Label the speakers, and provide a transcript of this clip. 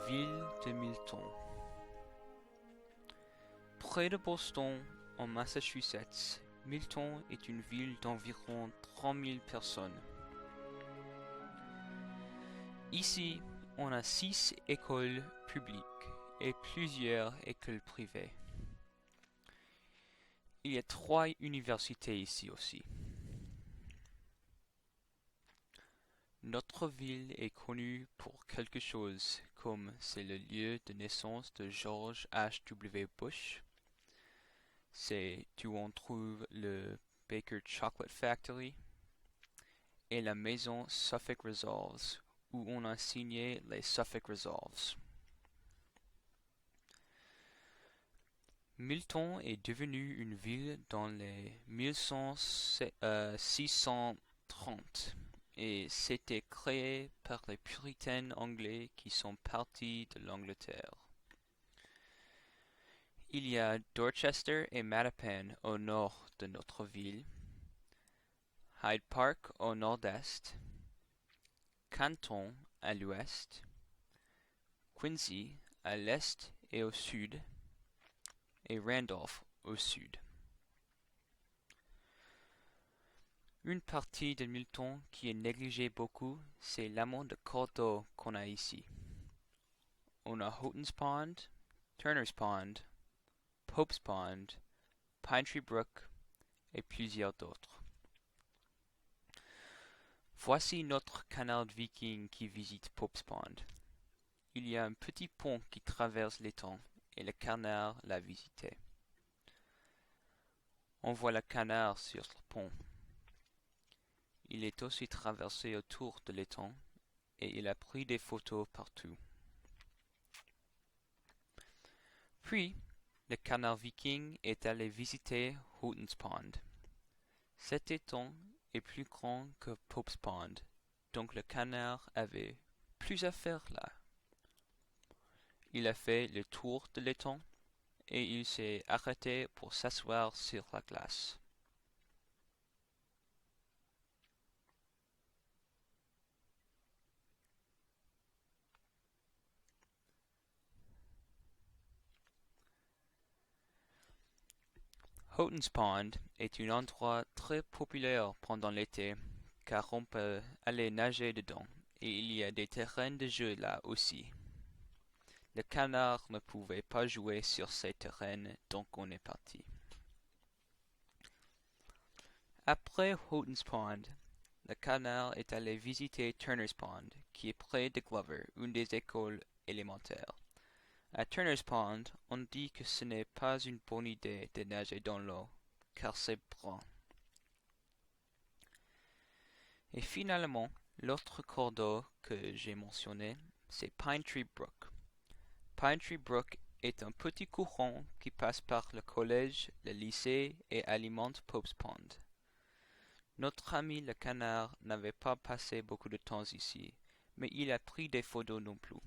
Speaker 1: ville de Milton. Près de Boston, en Massachusetts, Milton est une ville d'environ 30 000 personnes. Ici, on a 6 écoles publiques et plusieurs écoles privées. Il y a 3 universités ici aussi. Notre ville est connue pour quelque chose, comme c'est le lieu de naissance de George H.W. Bush. C'est où on trouve le Baker Chocolate Factory et la maison Suffolk Resolves, où on a signé les Suffolk Resolves. Milton est devenue une ville dans les 1630 et c'était créé par les puritains anglais qui sont partis de l'Angleterre. Il y a Dorchester et Mattapan au nord de notre ville, Hyde Park au nord-est, Canton à l'ouest, Quincy à l'est et au sud, et Randolph au sud. Une partie de Milton qui est négligée beaucoup, c'est l'amont de cours d'eau qu'on a ici. On a Houghton's Pond, Turner's Pond, Pope's Pond, Pine Tree Brook et plusieurs d'autres. Voici notre canal viking qui visite Pope's Pond. Il y a un petit pont qui traverse l'étang et le canard l'a visité. On voit le canard sur le pont. Il est aussi traversé autour de l'étang et il a pris des photos partout. Puis, le canard viking est allé visiter Houghton's Pond. Cet étang est plus grand que Pope's Pond, donc le canard avait plus à faire là. Il a fait le tour de l'étang et il s'est arrêté pour s'asseoir sur la glace. Houghton's Pond est un endroit très populaire pendant l'été car on peut aller nager dedans et il y a des terrains de jeu là aussi. Le canard ne pouvait pas jouer sur ces terrains donc on est parti. Après Houghton's Pond, le canard est allé visiter Turner's Pond qui est près de Glover, une des écoles élémentaires. À Turner's Pond, on dit que ce n'est pas une bonne idée de nager dans l'eau, car c'est brun. Et finalement, l'autre cours d'eau que j'ai mentionné, c'est Pine Tree Brook. Pine Tree Brook est un petit courant qui passe par le collège, le lycée et alimente Pope's Pond. Notre ami le canard n'avait pas passé beaucoup de temps ici, mais il a pris des photos non plus.